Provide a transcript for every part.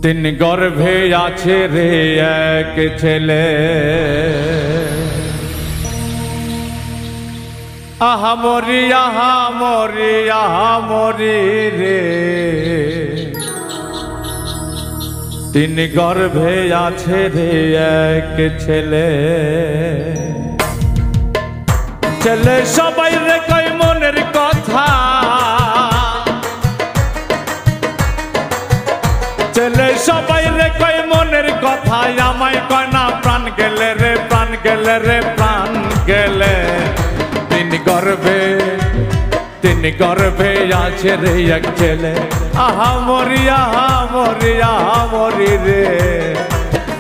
তিন গর্ভে আছে রে এক ছেলে, আহা মরি আহা মরি আহা মরি রে। তিন গর্ভে আছে রে এক ছেলে, ছেলে সবাই রে কয় মনের কথা, ছেলে সবাই রে কয় মনের কথা, আমায় কয় না প্রাণ গেলে রে প্রাণ গেলে রে প্রাণ গেলে। তিন গর্ভে আছে রে এক ছেলে, আহা মরি আহা মরি আহা মরি রে।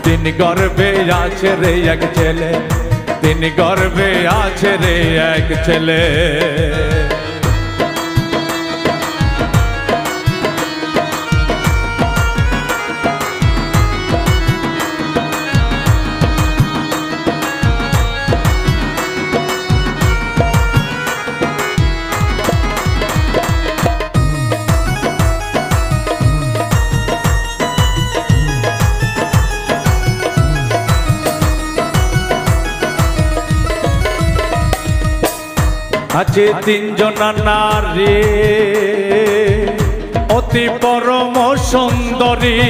তিন গর্ভে আছে রে এক ছেলে, তিন গর্ভে আছে রে এক ছেলে। আছে তিনজন নারী অতি পরম সুন্দরী,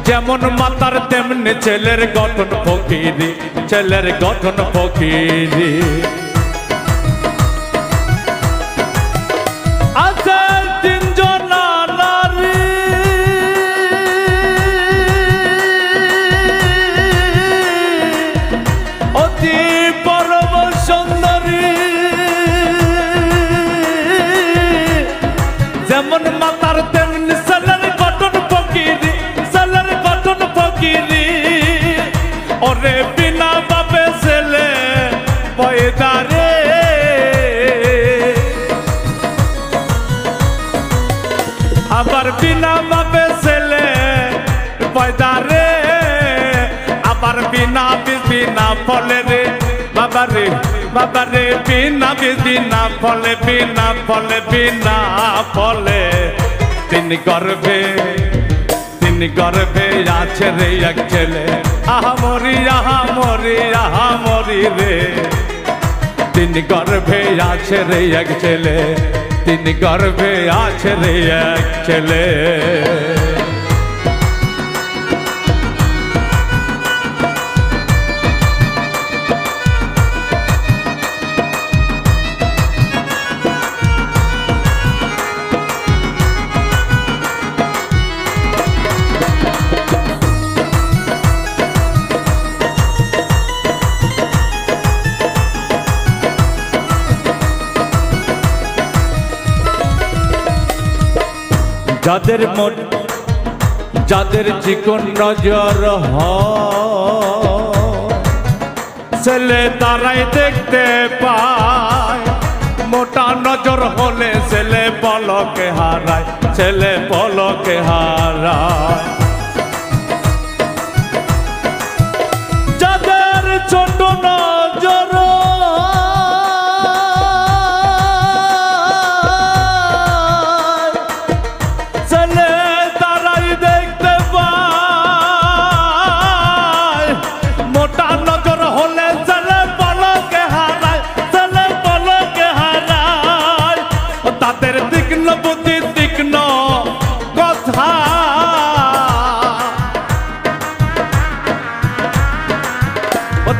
যেমন মাতার তেমনি ছেলের গঠন ফকিরি, ছেলের গঠন ফকিরি। আছে তিনজন নারী অতি পরম সুন্দরী, যেমন মাতার তেমনি ছেলের গঠন ফকিরি, ছেলের গঠন ফকিরি। ওরে বিনা বাপে ছেলে পয়দা রে, আবার বিনা বাপে ছেলে পয়দা রে, আবার বিনা বিনা ফলে রে বাবা রে বাবা রে। বিনা বিনা ফলে বিনা ফলে বিনা ফলে। তিন গর্ভে আছে রে এক ছেলে, আহা মরি আহা মরি আহা মরি রে। তিন গর্ভে আছে রে এক ছেলে, তিন গর্ভে আছে রে এক ছেলে। যাদের চিকন নজর ছেলে তারাই দেখতে পায়, মোটা নজর হলে ছেলে পলকে হারায়, ছেলে পলকে হারায়। যাদের ছোট নজর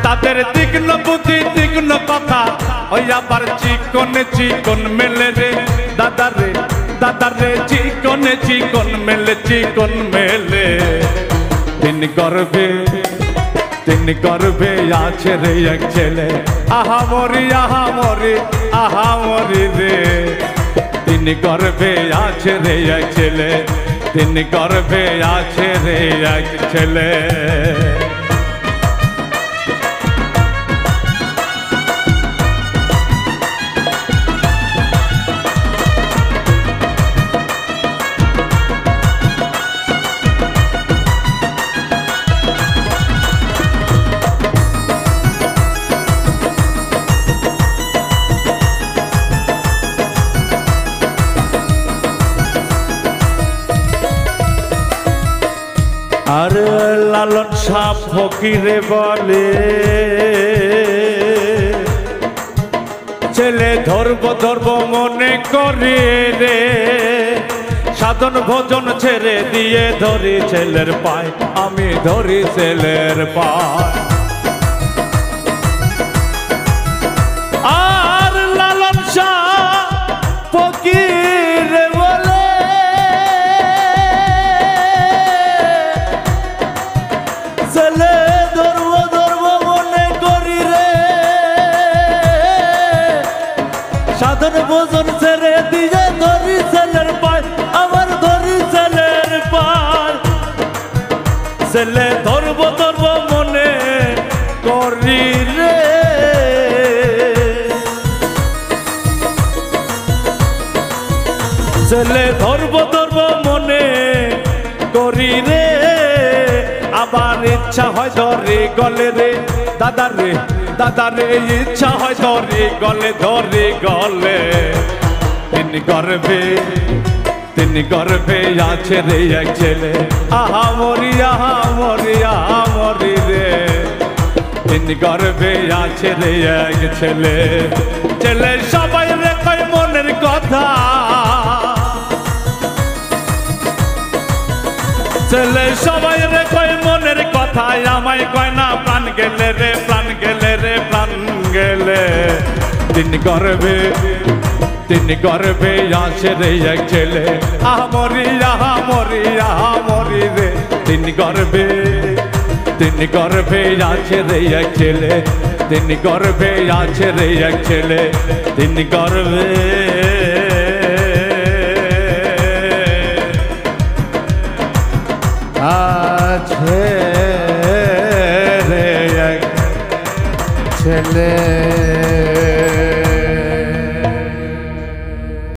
তাদের তীক্ষ্ণ বুদ্ধি তীক্ষ্ণ কথা, ওই আবার চিকন চিকন মেলে রে দাদা রে দাদা রে। চিকন চিকন মেলে চিকন মেলে। তিন গর্ভে আছে রে এক ছেলে, আহা মরি আহা মরি আহা মরি রে। তিন গর্ভে আছে রে এক ছেলে, তিন গর্ভে আছে রে এক ছেলে। আর লালন শাহ ফকিরে বলে ছেলে ধরব ধরব মনে করে রে সাধন ভোজন ছেড়ে দিয়ে ধরি ছেলের পায় আমি ধরি ছেলের পায় আর লালন শাহ ফকির বলে ছেলে ধরব ধরব মনে করি রে সাধন ভোজন ছেড়ে দিয়ে ধরি ছেলের পায় আমার ধরি ছেলের পায় ছেলে ধরব ধরব মনে করি রে ছেলে ধরব ধরব মনে করি রে আবার ইচ্ছা হয় ধরে গলে রে দাদা রে ইচ্ছা হয় ধরে গলে তিনি গর্ভে আছে রে এক ছেলে আহা মরি রে তিনি গর্ভে আছে রে এক ছেলে ছেলে সবাই রে কয় মনের কথা ছেলে সবাই রে কয় মনের কথা আমায় কয় না প্রাণ গেলে রে প্রাণ গেলে তিনি গর্ভে আছে রে এক ছেলে আহা মরি রে তিনি গর্ভে আছে রে এক ছেলে তিনি গর্ভে আছে রে এক ছেলে তিনি গর্ভে আছে রে এক ছেলে